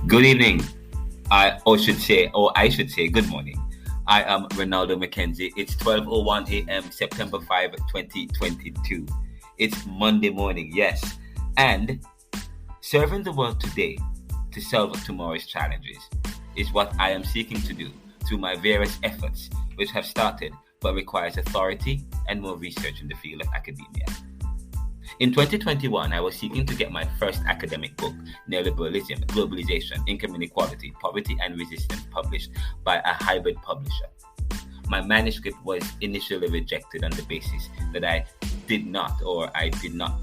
Good evening. I should say good morning. I am Ronaldo McKenzie. It's 12:01 a.m. September 5, 2022. It's Monday morning, yes. And serving the world today to solve tomorrow's challenges is what I am seeking to do through my various efforts, which have started but requires authority and more research in the field of academia. In 2021, I was seeking to get my first academic book, Neoliberalism, Globalization, Income Inequality, Poverty and Resistance, published by a hybrid publisher. My manuscript was initially rejected on the basis that I did not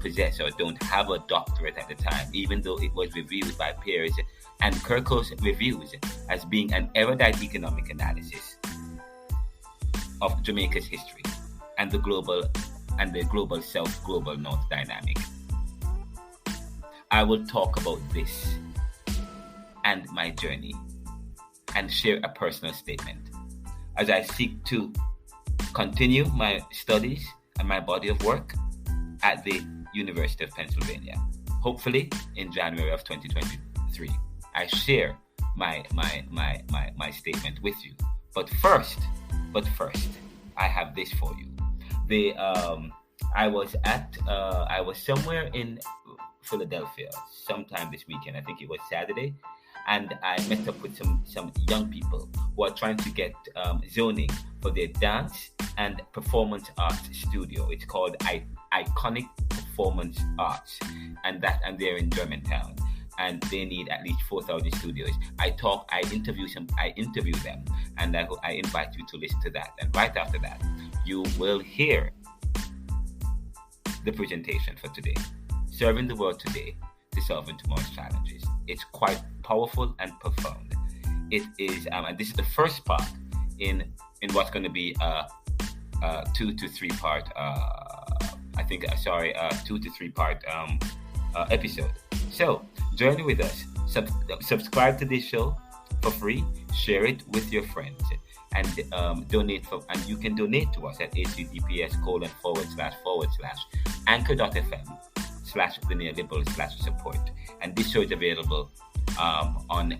possess or don't have a doctorate at the time, even though it was reviewed by peers and Kirkus Reviews as being an erudite economic analysis of Jamaica's history and the global south, global north dynamic. I will talk about this and my journey and share a personal statement as I seek to continue my studies and my body of work at the University of Pennsylvania. Hopefully in January of 2023, I share my statement with you. But first, I have this for you. I was somewhere in Philadelphia sometime this weekend. I think it was Saturday, and I met up with some young people who are trying to get zoning for their dance and performance arts studio. It's called Iconic Performance Arts, and they're in Germantown, and they need at least 4,000 studios. I interview them, and I invite you to listen to that. And right after that, you will hear the presentation for today, serving the world today to solving tomorrow's challenges. It's quite powerful and profound. It is, and this is the first part in what's going to be a 2 to 3 part, 2 to 3 part episode. So join with us. Subscribe to this show for free. Share it with your friends. And donate and you can donate to us at https://anchor.fm/the neoliberal/support. And this show is available on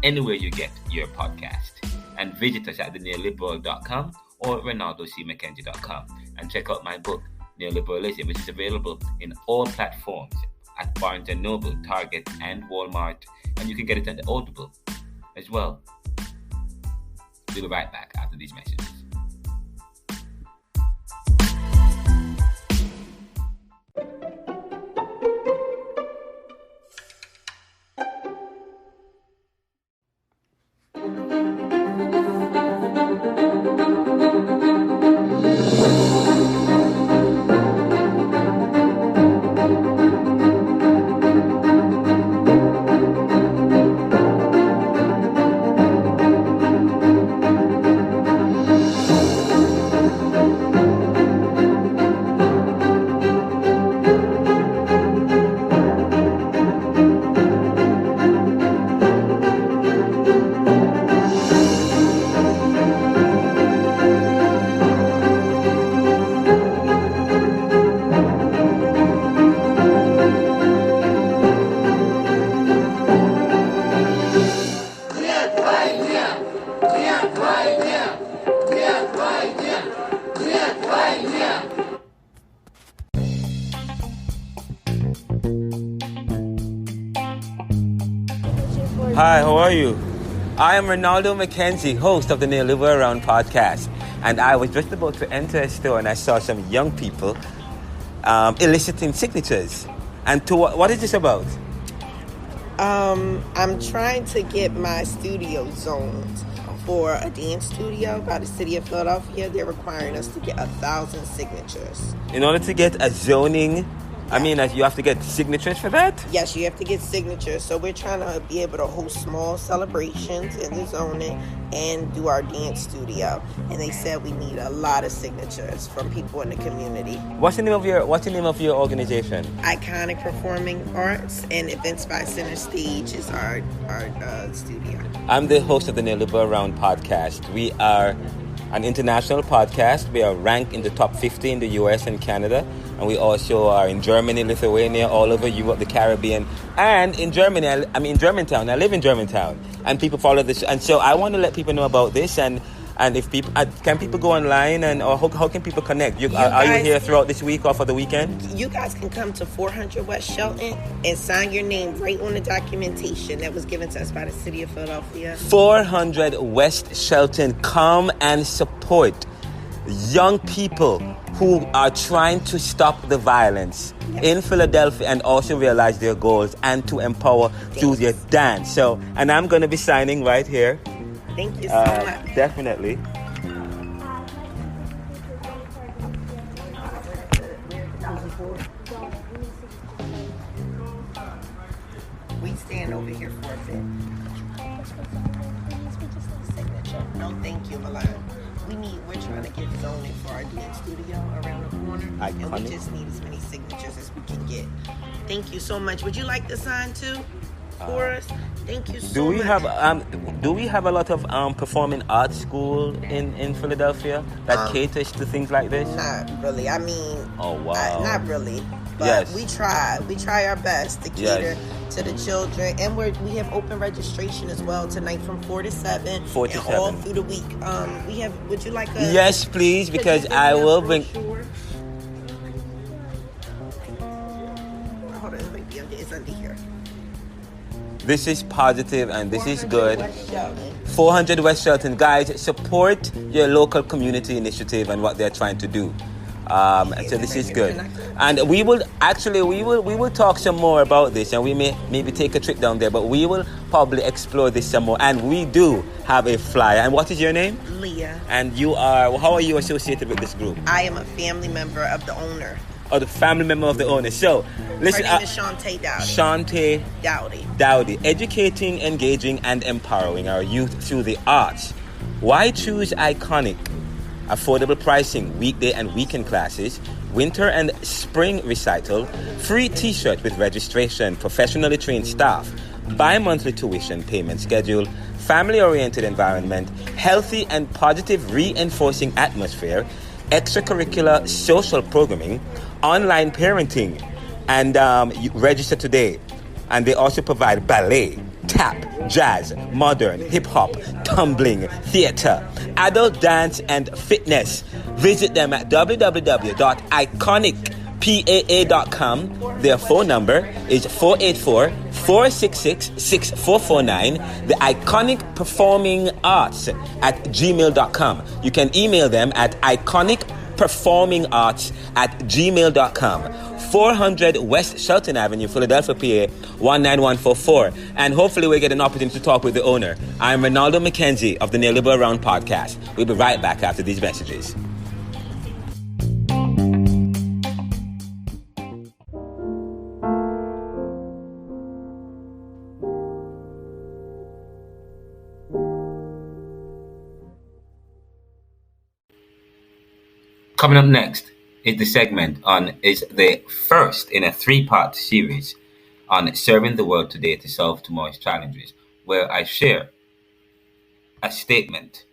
anywhere you get your podcast. And visit us at theneoliberal.com or ronaldocmckenzie.com and check out my book, Neoliberalism, which is available in all platforms at Barnes & Noble, Target, and Walmart. And you can get it at Audible as well. We'll be right back after these messages. Hi, how are you? I am Ronaldo McKenzie, host of the Neoliberal Around podcast. And I was just about to enter a store and I saw some young people eliciting signatures. And what is this about? I'm trying to get my studio zoned for a dance studio by the city of Philadelphia. They're requiring us to get 1,000 signatures. In order to get a zoning, you have to get signatures for that? Yes, you have to get signatures. So we're trying to be able to host small celebrations in the zoning and do our dance studio. And they said we need a lot of signatures from people in the community. What's the name of your organization? Iconic Performing Arts, and Events by Center Stage is our studio. I'm the host of the Neoliberal Around podcast. We are an international podcast. We are ranked in the top 50 in the US and Canada. and we also are in Germany, Lithuania, all over Europe, the Caribbean, and in Germany. In Germantown. I live in Germantown, and people follow this. And so I want to let people know about this. And if people can people go online, or how can people connect? Are you here throughout this week or for the weekend? You guys can come to 400 West Shelton and sign your name right on the documentation that was given to us by the city of Philadelphia. 400 West Shelton. Come and support young people who are trying to stop the violence in Philadelphia and also realize their goals and to empower through their dance. So, and I'm going to be signing right here. Thank you so much. Definitely. We stand over here for a bit. No, thank you, Milan. We're trying to get zoning for our dance studio around the corner. And we just need as many signatures as we can get. Thank you so much. Would you like the sign too? For us. Thank you so much. Do we have a lot of performing arts school in Philadelphia that caters to things like this? Not really. I mean, not really. But yes. we try our best to cater to the children, and we have open registration as well tonight from 4 to 7. 4 to 7. All through the week. We have. Would you like a? Yes, please, because I will bring. Hold on, it might be under. It's under here. This is positive and this is good. West Shelton. 400 West Shelton. Guys, support your local community initiative and what they're trying to do. So this is good. And we will talk some more about this, and we may maybe take a trip down there, but we will probably explore this some more. And we do have a flyer. And what is your name? Leah. And how are you associated with this group? I am a family member of the owner. Or the family member of the owner. So, listen. Her name is Shantae Dowdy. Shantae Dowdy. Educating, engaging, and empowering our youth through the arts. Why choose Iconic? Affordable pricing, weekday and weekend classes, winter and spring recital, free t-shirt with registration, professionally trained staff, bi-monthly tuition payment schedule, family-oriented environment, healthy and positive reinforcing atmosphere, extracurricular social programming, online parenting, and you register today. And they also provide ballet, tap, jazz, modern, hip-hop, tumbling, theater, adult dance, and fitness. Visit them at www.iconicpaa.com. Their phone number is 484-466-6449. The Iconic Performing Arts at gmail.com. You can email them at iconicperformingarts@gmail.com. 400 West Shelton Avenue, Philadelphia, PA 19144. And hopefully we'll get an opportunity to talk with the owner. I'm Ronaldo McKenzie of the Neoliberal Round podcast. We'll be right back after these messages. Coming up next is the segment is the first in a 3-part series on serving the world today to solve tomorrow's challenges, where I share a statement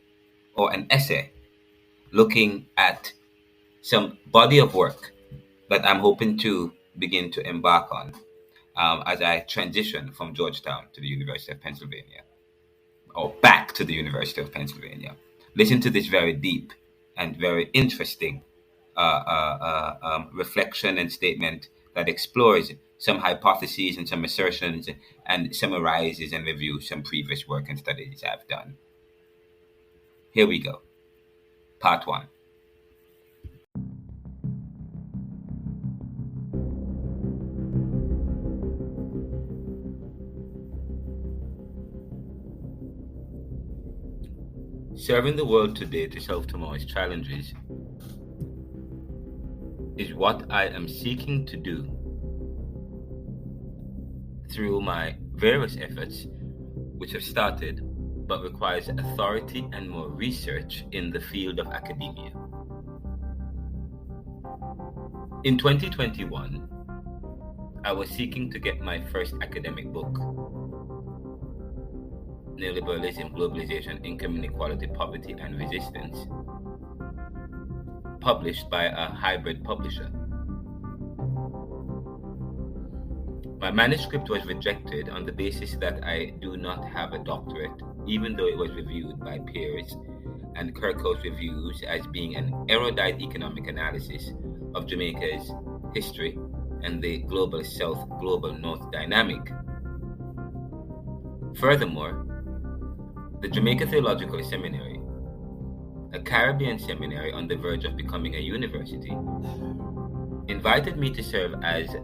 or an essay looking at some body of work that I'm hoping to begin to embark on as I transition from Georgetown to the University of Pennsylvania, or back to the University of Pennsylvania. Listen to this very deep and very interesting reflection and statement that explores some hypotheses and some assertions and summarizes and reviews some previous work and studies I've done. Here we go. Part 1. Serving the world today to solve tomorrow's challenges is what I am seeking to do through my various efforts, which have started but requires authority and more research in the field of academia. In 2021, I was seeking to get my first academic book, Neoliberalism, Globalization, Income Inequality, Poverty and Resistance, published by a hybrid publisher. My manuscript was rejected on the basis that I do not have a doctorate, even though it was reviewed by peers and Kirkus Reviews as being an erudite economic analysis of Jamaica's history and the global south, global north dynamic. Furthermore, the Jamaica Theological Seminary, a Caribbean seminary on the verge of becoming a university, invited me to serve as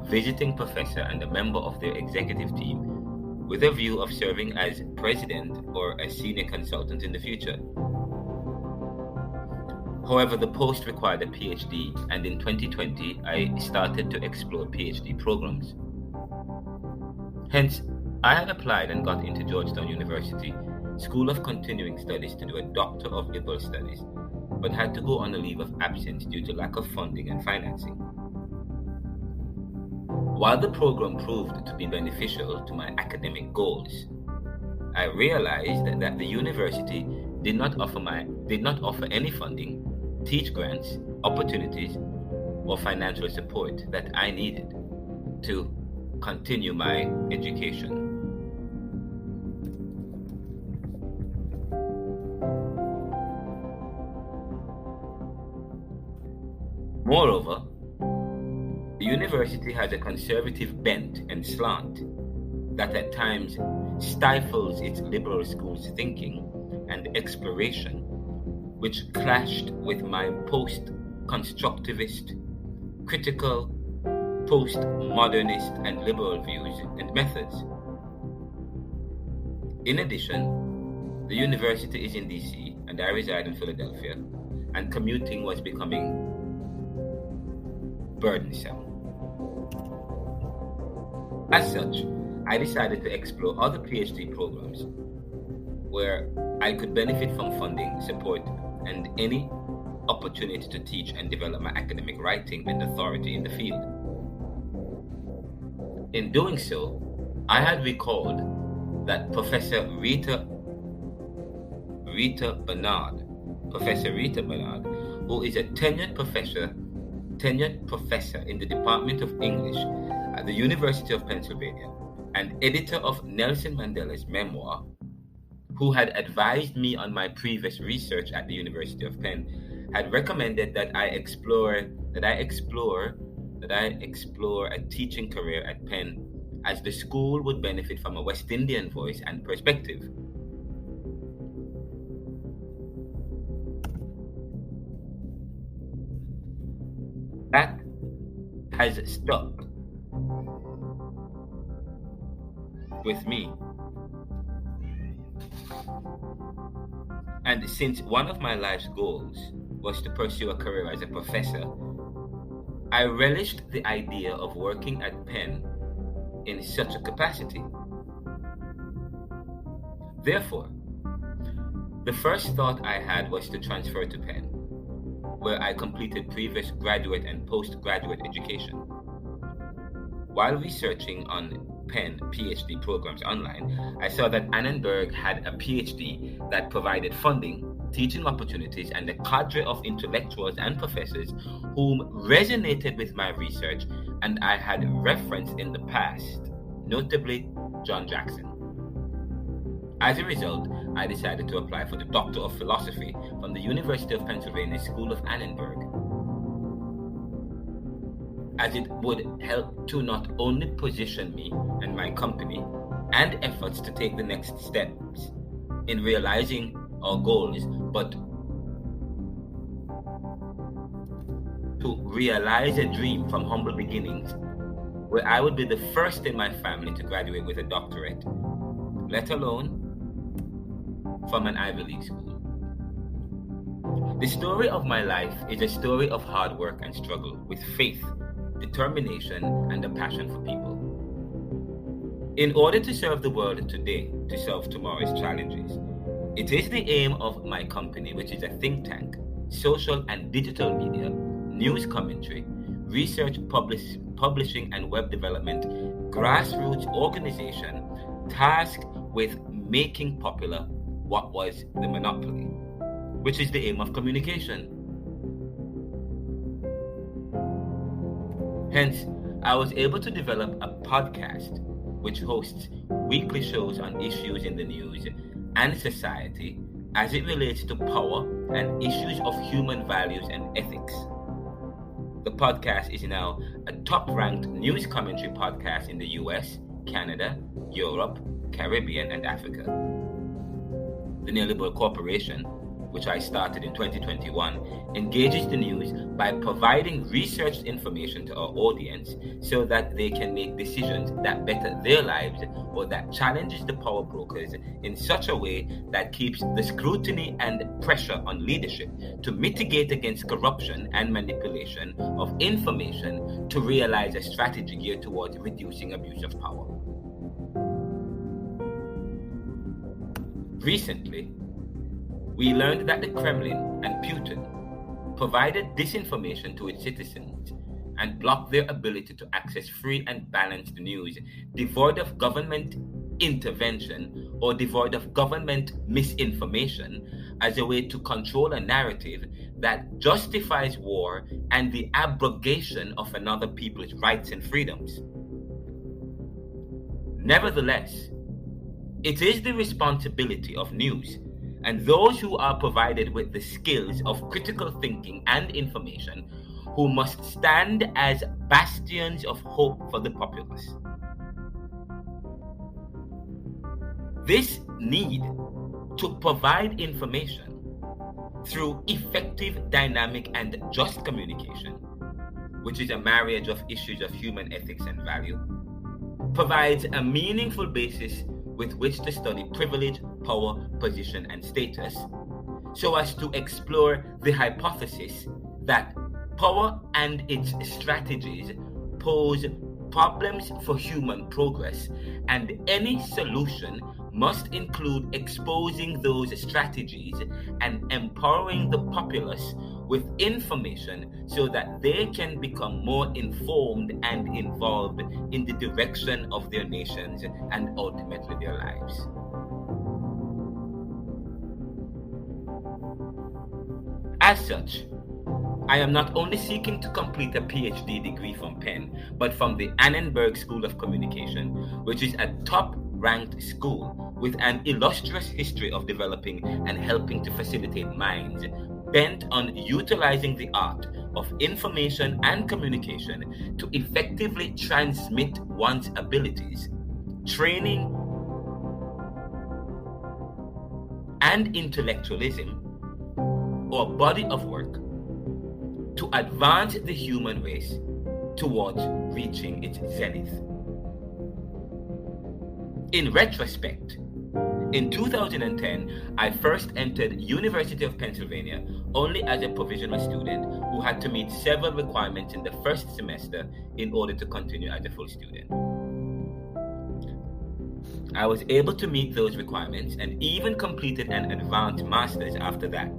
visiting professor and a member of their executive team with a view of serving as president or a senior consultant in the future. However, the post required a PhD, and in 2020, I started to explore PhD programs. Hence, I had applied and got into Georgetown University School of Continuing Studies to do a Doctor of Liberal Studies, but had to go on a leave of absence due to lack of funding and financing. While the program proved to be beneficial to my academic goals, I realized that the university did not offer any funding, teach grants, opportunities, or financial support that I needed to continue my education. Moreover, the university has a conservative bent and slant that at times stifles its liberal school's thinking and exploration, which clashed with my post-constructivist, critical, postmodernist and liberal views and methods. In addition, the university is in DC and I reside in Philadelphia, and commuting was becoming burdensome. As such, I decided to explore other PhD programs where I could benefit from funding, support, and any opportunity to teach and develop my academic writing and authority in the field. In doing so, I had recalled that Professor Rita Barnard, who is a tenured professor in the Department of English at the University of Pennsylvania and editor of Nelson Mandela's Memoir, who had advised me on my previous research at the University of Penn, had recommended that I explore a teaching career at Penn, as the school would benefit from a West Indian voice and perspective. That has stuck with me. And since one of my life's goals was to pursue a career as a professor, I relished the idea of working at Penn in such a capacity. Therefore, the first thought I had was to transfer to Penn, where I completed previous graduate and postgraduate education. While researching on Penn PhD programs online, I saw that Annenberg had a PhD that provided funding, teaching opportunities, and a cadre of intellectuals and professors whom resonated with my research and I had referenced in the past, notably John Jackson. As a result, I decided to apply for the Doctor of Philosophy from the University of Pennsylvania School of Annenberg, as it would help to not only position me and my company and efforts to take the next steps in realizing our goals, but to realize a dream from humble beginnings, where I would be the first in my family to graduate with a doctorate, let alone from an Ivy League school. The story of my life is a story of hard work and struggle, with faith, determination, and a passion for people. In order to serve the world today, to solve tomorrow's challenges, it is the aim of my company, which is a think tank, social and digital media, news commentary, research, publishing and web development, grassroots organization, tasked with making popular what was the monopoly, which is the aim of communication. Hence, I was able to develop a podcast which hosts weekly shows on issues in the news and society as it relates to power and issues of human values and ethics. The podcast is now a top-ranked news commentary podcast in the US, Canada, Europe, Caribbean, and Africa. The Neoliberal Corporation, which I started in 2021, engages the news by providing researched information to our audience so that they can make decisions that better their lives or that challenges the power brokers in such a way that keeps the scrutiny and pressure on leadership to mitigate against corruption and manipulation of information to realize a strategy geared towards reducing abuse of power. Recently, we learned that the Kremlin and Putin provided disinformation to its citizens and blocked their ability to access free and balanced news devoid of government intervention or devoid of government misinformation as a way to control a narrative that justifies war and the abrogation of another people's rights and freedoms. Nevertheless, it is the responsibility of news and those who are provided with the skills of critical thinking and information who must stand as bastions of hope for the populace. This need to provide information through effective, dynamic, and just communication, which is a marriage of issues of human ethics and value, provides a meaningful basis with which to study privilege, power, position, and status, so as to explore the hypothesis that power and its strategies pose problems for human progress, and any solution must include exposing those strategies and empowering the populace with information so that they can become more informed and involved in the direction of their nations and ultimately their lives. As such, I am not only seeking to complete a PhD degree from Penn, but from the Annenberg School of Communication, which is a top-ranked school with an illustrious history of developing and helping to facilitate minds bent on utilizing the art of information and communication to effectively transmit one's abilities, training, and intellectualism, or body of work, to advance the human race towards reaching its zenith. In retrospect, in 2010, I first entered University of Pennsylvania only as a provisional student who had to meet several requirements in the first semester in order to continue as a full student. I was able to meet those requirements and even completed an advanced master's after that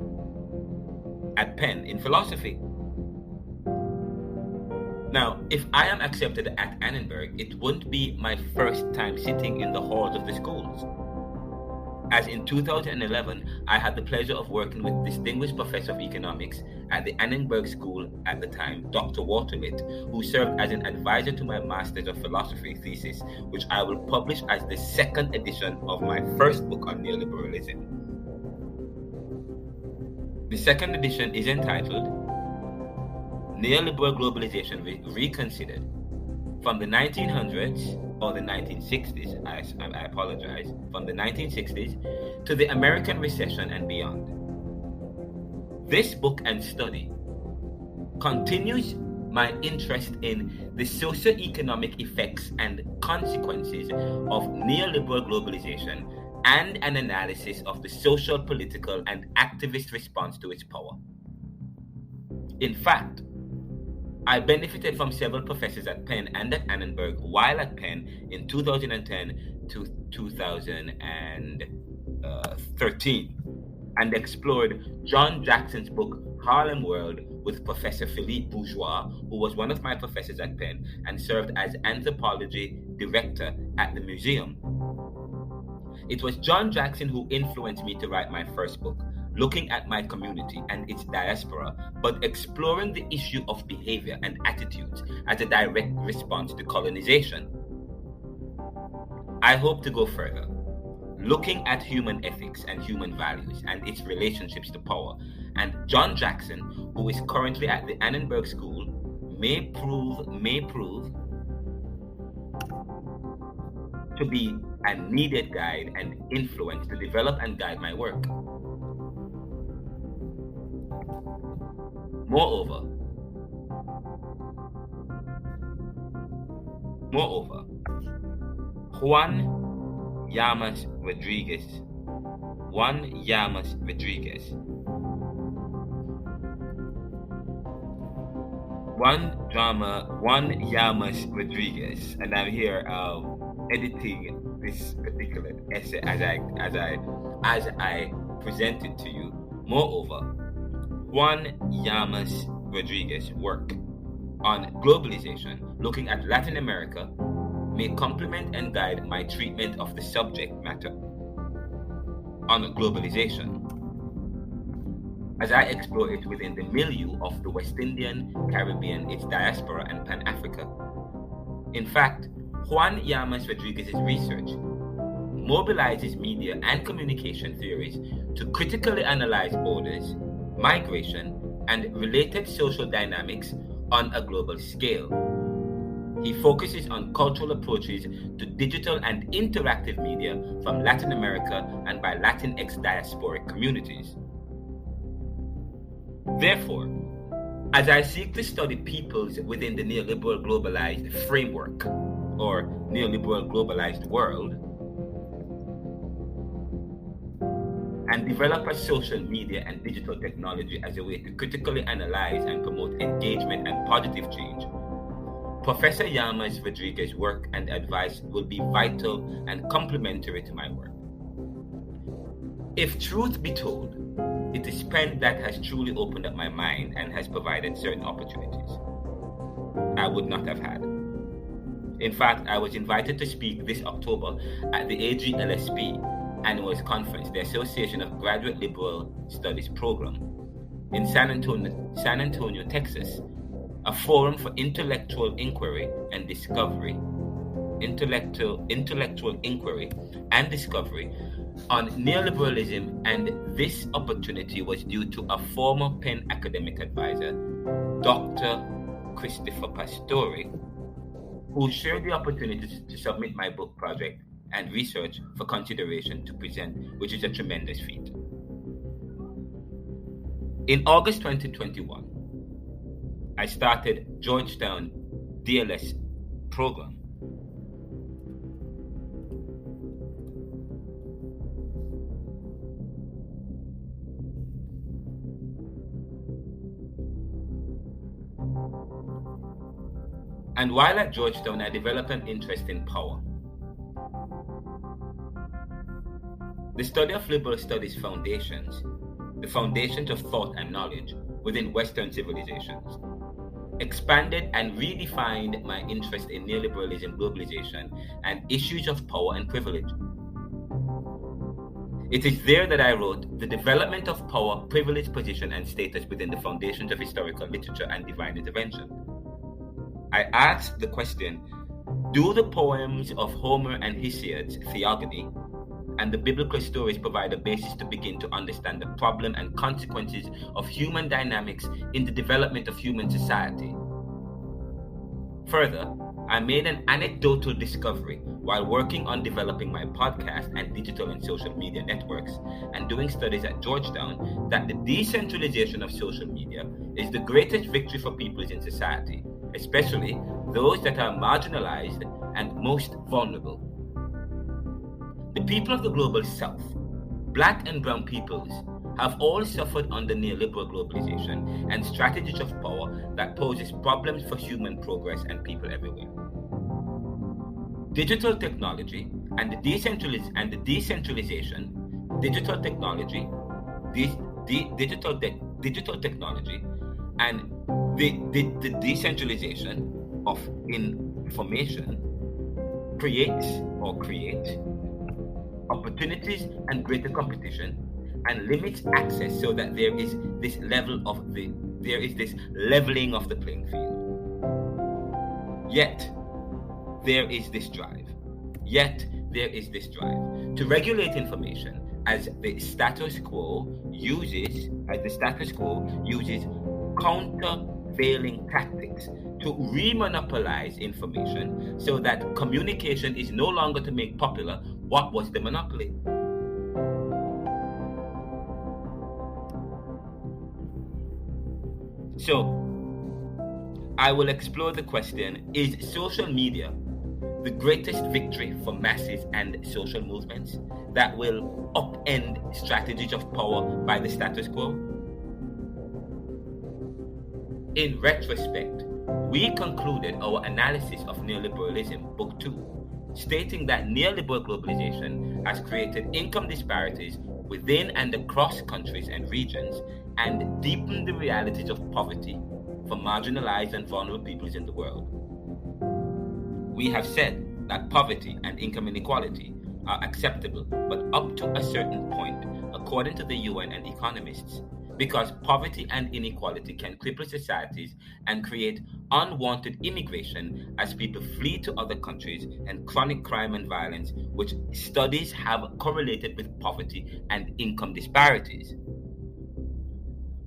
at Penn in philosophy. Now, if I am accepted at Annenberg, it wouldn't be my first time sitting in the halls of the schools. As in 2011, I had the pleasure of working with distinguished professor of economics at the Annenberg School at the time, Dr. Waterlit, who served as an advisor to my Master's of Philosophy thesis, which I will publish as the second edition of my first book on neoliberalism. The second edition is entitled Neoliberal Globalization Reconsidered, from the 1900s or the 1960s, I apologize, from the 1960s to the American recession and beyond. This book and study continues my interest in the socio-economic effects and consequences of neoliberal globalization and an analysis of the social, political, and activist response to its power. In fact, I benefited from several professors at Penn and at Annenberg while at Penn in 2010 to 2013 and explored John Jackson's book Harlem World with Professor Philippe Bourgeois, who was one of my professors at Penn and served as anthropology director at the museum. It was John Jackson who influenced me to write my first book, looking at my community and its diaspora, but exploring the issue of behavior and attitudes as a direct response to colonization. I hope to go further, looking at human ethics and human values and its relationships to power. And John Jackson, who is currently at the Annenberg School, may prove to be a needed guide and influence to develop and guide my work. Moreover, Juan Llamas Rodriguez, and I'm here editing this particular essay as I present it to you. Moreover, Juan Llamas Rodriguez's work on globalization, looking at Latin America, may complement and guide my treatment of the subject matter on globalization, as I explore it within the milieu of the West Indian, Caribbean, its diaspora, and Pan-Africa. In fact, Juan Llamas Rodriguez's research mobilizes media and communication theories to critically analyze borders, migration, and related social dynamics on a global scale. He focuses on cultural approaches to digital and interactive media from Latin America and by Latinx diasporic communities. Therefore, as I seek to study peoples within the neoliberal globalized framework or neoliberal globalized world, and develop a social media and digital technology as a way to critically analyze and promote engagement and positive change, Professor Llamas Rodriguez's work and advice will be vital and complementary to my work. If truth be told, it is Penn that has truly opened up my mind and has provided certain opportunities I would not have had. In fact, I was invited to speak this October at the AGLSP Annual Conference, the Association of Graduate Liberal Studies Program, in San Antonio, Texas, a forum for intellectual inquiry and discovery, on neoliberalism, and this opportunity was due to a former Penn academic advisor, Dr. Christopher Pastore, who shared the opportunity to submit my book project and research for consideration to present, which is a tremendous feat. In August 2021, I started Georgetown DLS program. And while at Georgetown, I developed an interest in power. The study of liberal studies foundations, the foundations of thought and knowledge within Western civilizations, expanded and redefined my interest in neoliberalism, globalization, and issues of power and privilege. It is there that I wrote The Development of Power, Privilege, Position, and Status Within the Foundations of Historical Literature and Divine Intervention. I asked the question, do the poems of Homer and Hesiod's Theogony and the biblical stories provide a basis to begin to understand the problem and consequences of human dynamics in the development of human society? Further, I made an anecdotal discovery while working on developing my podcast and digital and social media networks and doing studies at Georgetown that the decentralization of social media is the greatest victory for peoples in society, especially those that are marginalized and most vulnerable. The people of the global South, Black and brown peoples, have all suffered under neoliberal globalization and strategies of power that poses problems for human progress and people everywhere. Digital technology and the decentralization, digital technology and the decentralization of information create opportunities and greater competition and limits access so that there is this leveling of the playing field. Yet there is this drive to regulate information as the status quo uses countervailing tactics to remonopolize information so that communication is no longer to make popular what was the monopoly. So, I will explore the question, is social media the greatest victory for masses and social movements that will upend strategies of power by the status quo? In retrospect, we concluded our analysis of neoliberalism, Book 2, stating that neoliberal globalization has created income disparities within and across countries and regions and deepened the realities of poverty for marginalized and vulnerable peoples in the world. We have said that poverty and income inequality are acceptable, but up to a certain point, according to the UN and economists, because poverty and inequality can cripple societies and create unwanted immigration as people flee to other countries and chronic crime and violence, which studies have correlated with poverty and income disparities.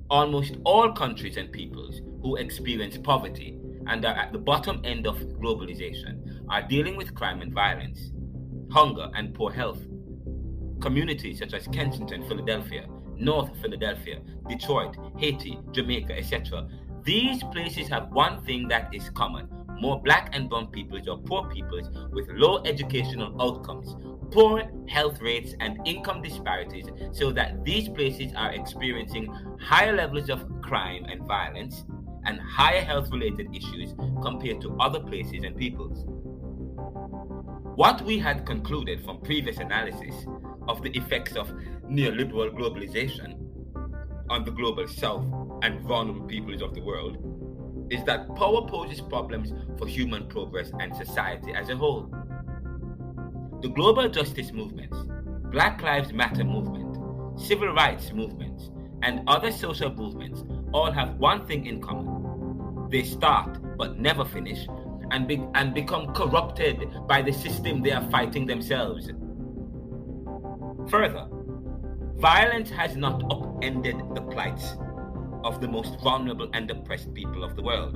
Almost all countries and peoples who experience poverty and are at the bottom end of globalization are dealing with crime and violence, hunger and poor health. Communities such as Kensington, Philadelphia, North Philadelphia, Detroit, Haiti, Jamaica, etc. These places have one thing that is common: more black and brown peoples or poor peoples with low educational outcomes, poor health rates and income disparities, so that these places are experiencing higher levels of crime and violence and higher health-related issues compared to other places and peoples. What we had concluded from previous analysis of the effects of neoliberal globalization on the global south and vulnerable peoples of the world is that power poses problems for human progress and society as a whole. The global justice movements, Black Lives Matter movement, civil rights movements, and other social movements all have one thing in common: they start but never finish and become corrupted by the system they are fighting themselves. Further, violence has not upended the plights of the most vulnerable and oppressed people of the world,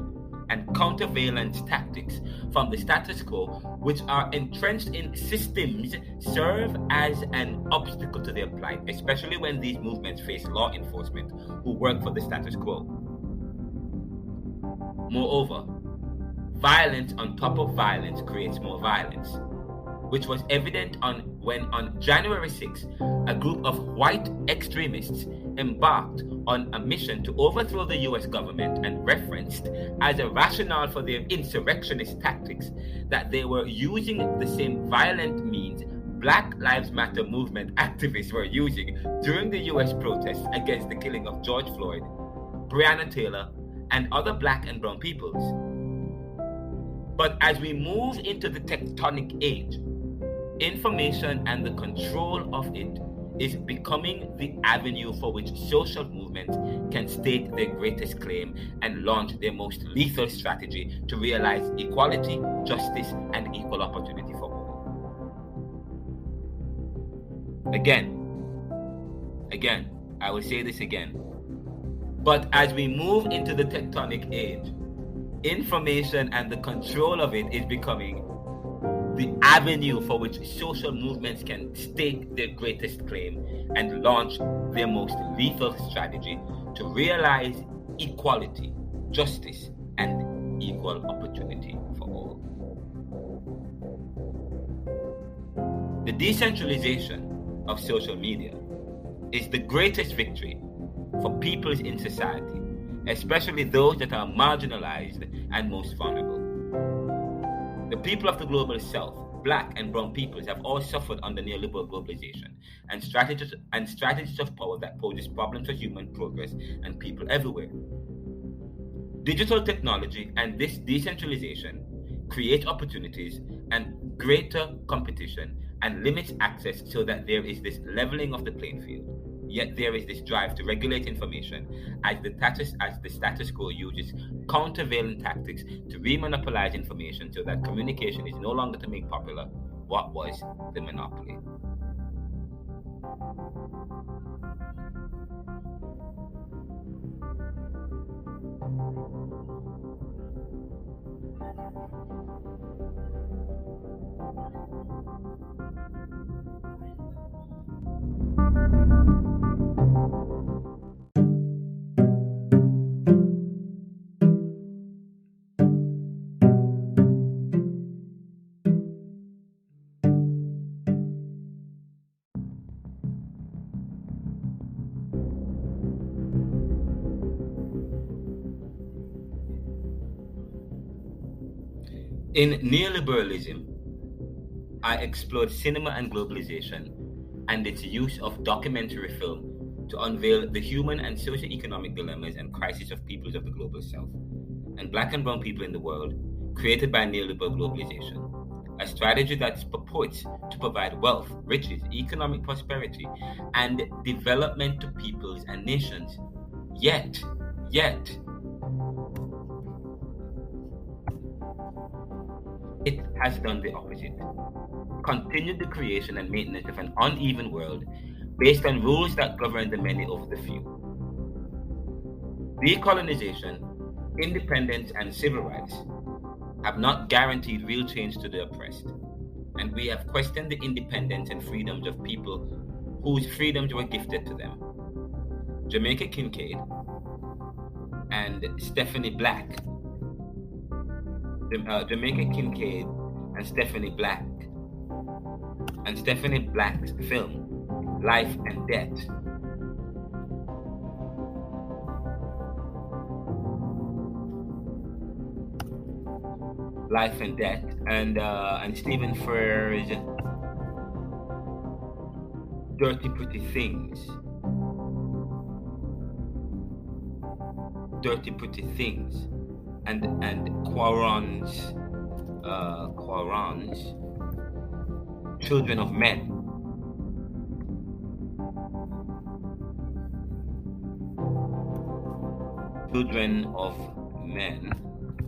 and countervalence tactics from the status quo, which are entrenched in systems, serve as an obstacle to their plight, especially when these movements face law enforcement who work for the status quo. Moreover, violence on top of violence creates more violence, which was evident when on January 6, a group of white extremists embarked on a mission to overthrow the US government and referenced as a rationale for their insurrectionist tactics that they were using the same violent means Black Lives Matter movement activists were using during the US protests against the killing of George Floyd, Breonna Taylor, and other black and brown peoples. But as we move into the tectonic age, information and the control of it is becoming the avenue for which social movements can stake their greatest claim and launch their most lethal strategy to realize equality, justice, and equal opportunity for all. Again, I will say this again. But as we move into the tectonic age, information and the control of it is becoming the avenue for which social movements can stake their greatest claim and launch their most lethal strategy to realize equality, justice, and equal opportunity for all. The decentralization of social media is the greatest victory for peoples in society, especially those that are marginalized and most vulnerable. The people of the global south, black and brown peoples, have all suffered under neoliberal globalization and strategies of power that poses problems for human progress and people everywhere. Digital technology and this decentralization create opportunities and greater competition and limits access so that there is this leveling of the playing field. Yet there is this drive to regulate information as the status quo uses countervailing tactics to remonopolize information so that communication is no longer to make popular what was the monopoly. In Neoliberalism, I explored cinema and globalization and its use of documentary film to unveil the human and socio-economic dilemmas and crises of peoples of the global south and black and brown people in the world created by neoliberal globalization, a strategy that purports to provide wealth, riches, economic prosperity, and development to peoples and nations. Yet, it has done the opposite. Continued the creation and maintenance of an uneven world based on rules that govern the many over the few. Decolonization, independence, and civil rights have not guaranteed real change to the oppressed, and we have questioned the independence and freedoms of people whose freedoms were gifted to them. Jamaica Kincaid and Stephanie Black. Jamaica Kincaid and Stephanie Black. And Stephanie Black's film, Life and Death. Life and Death, and Stephen Frears' Dirty Pretty Things. Dirty Pretty Things, and Quaron's Children of Men. Children of Men,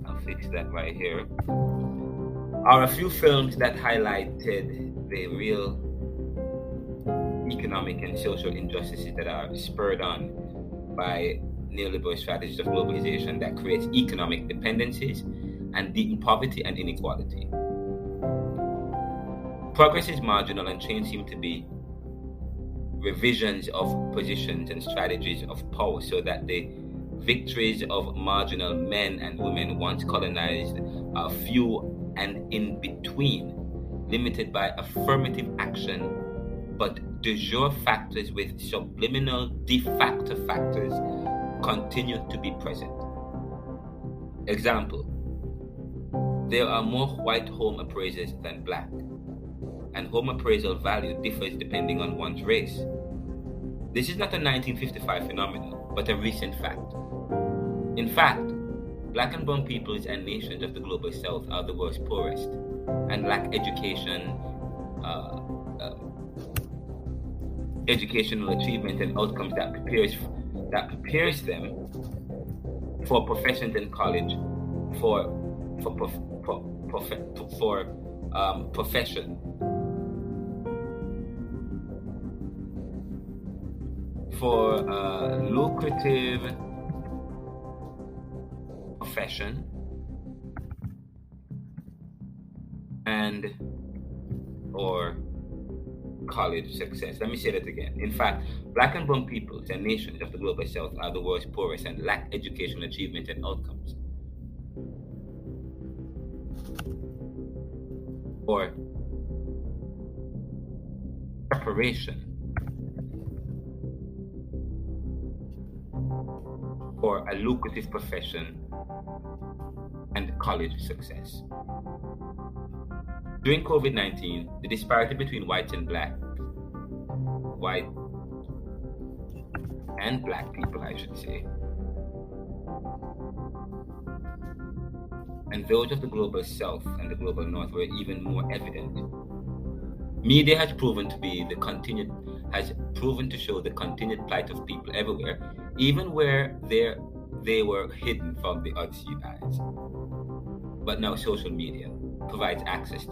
I'll fix that right here, are a few films that highlighted the real economic and social injustices that are spurred on by neoliberal strategies of globalization that creates economic dependencies and deepen poverty and inequality. Progress is marginal and change seem to be revisions of positions and strategies of power so that the victories of marginal men and women once colonized are few and in between, limited by affirmative action, but de jure factors with subliminal de facto factors continue to be present. Example: there are more white home appraisers than black, and home appraisal value differs depending on one's race. This is not a 1955 phenomenon, but a recent fact. In fact, black and brown peoples and nations of the global south are the world's poorest and lack educational achievement and outcomes that prepares them for professions in college, profession, for lucrative profession and or college success. Let me say that again. In fact, black and brown peoples and nations of the global south are the world's poorest and lack educational achievement and outcomes. For preparation for a lucrative profession and college success. During COVID-19, the disparity between white and black people, I should say, and those of the global south and the global north were even more evident. Media has proven to show the continued plight of people everywhere, even where they were hidden from the unseen eyes. But now social media provides access.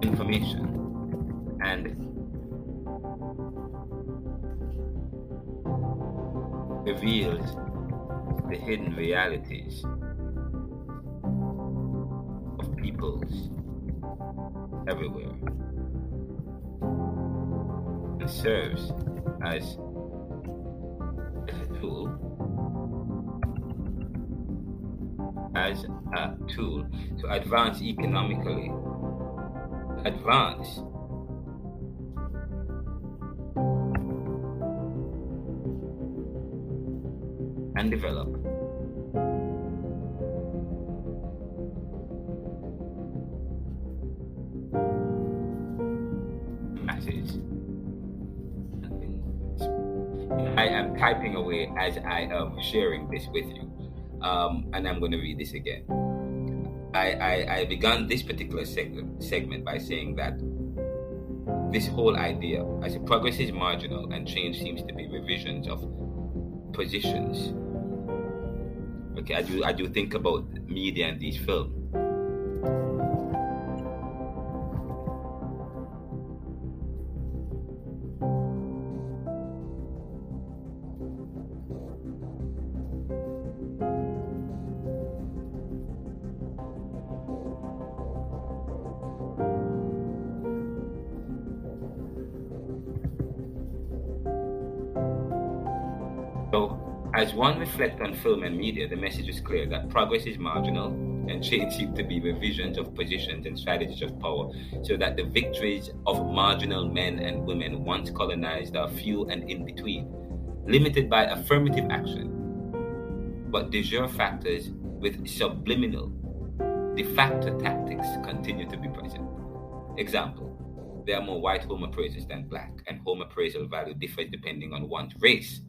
Information and reveals the hidden realities of peoples everywhere, and serves as a tool to advance economically, and develop masses. I am typing away as I am sharing this with you, and I'm going to read this again. I began this particular segment by saying that this whole idea, as progress is marginal and change seems to be revisions of positions. Okay, I do think about media and these films. So, as one reflects on film and media, the message is clear that progress is marginal and change seems to be revisions of positions and strategies of power, so that the victories of marginal men and women once colonized are few and in between, limited by affirmative action, but de jure factors with subliminal de facto tactics continue to be present. Example: there are more white home appraisers than black, and home appraisal value differs depending on one's race.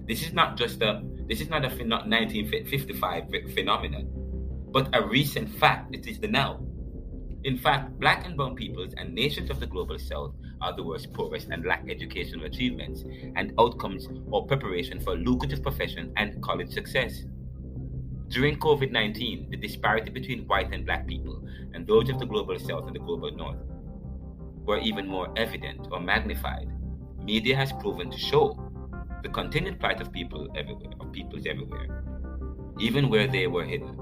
This is not a 1955 phenomenon, but a recent fact. It is the now. In fact, black and brown peoples and nations of the global south are the worst, poorest, and lack educational achievements and outcomes or preparation for lucrative profession and college success. During COVID-19, the disparity between white and black people and those of the global south and the global north were even more evident or magnified. Media has proven to show the continued plight of peoples everywhere, even where they were hidden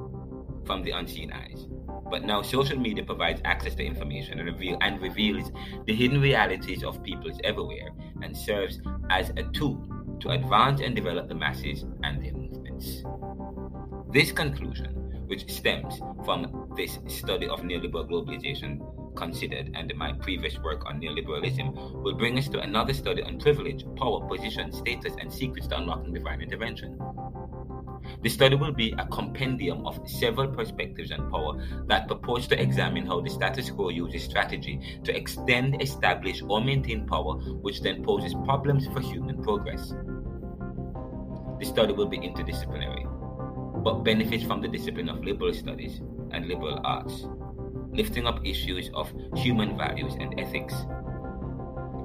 from the unseen eyes. But now social media provides access to information and reveals the hidden realities of peoples everywhere, and serves as a tool to advance and develop the masses and their movements. This conclusion, which stems from this study of neoliberal globalization considered and my previous work on neoliberalism, will bring us to another study on privilege, power, position, status, and secrets to unlocking divine intervention. The study will be a compendium of several perspectives on power that purports to examine how the status quo uses strategy to extend, establish, or maintain power, which then poses problems for human progress. The study will be interdisciplinary, but benefits from the discipline of liberal studies and liberal arts, lifting up issues of human values and ethics.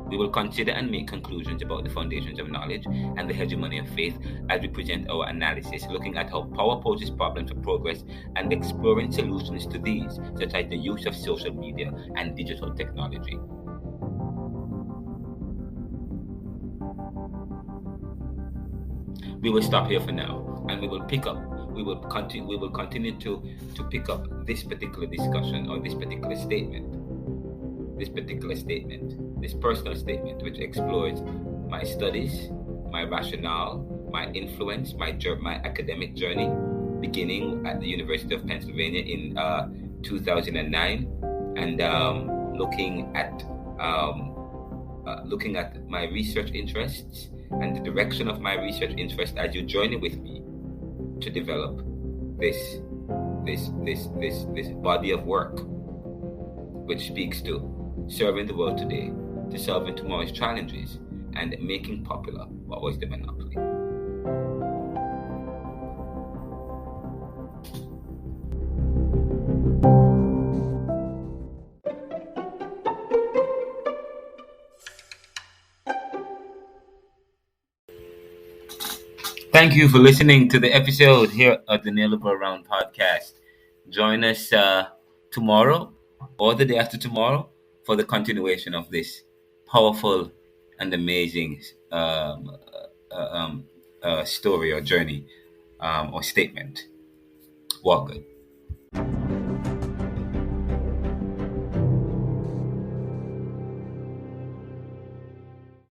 We will consider and make conclusions about the foundations of knowledge and the hegemony of faith as we present our analysis, looking at how power poses problems for progress and exploring solutions to these, such as the use of social media and digital technology. We will stop here for now, and we will continue to pick up this particular discussion or this particular statement, this personal statement, which explores my studies, my rationale, my influence, my academic journey, beginning at the University of Pennsylvania in 2009, and looking at my research interests and the direction of my research interest as you journey with me to develop this body of work which speaks to serving the world today to solving tomorrow's challenges and making popular what was the monopoly. Thank you for listening to the episode here at the Neoliberal Round podcast. Join us tomorrow or the day after tomorrow for the continuation of this powerful and amazing story or journey or statement. Walk good.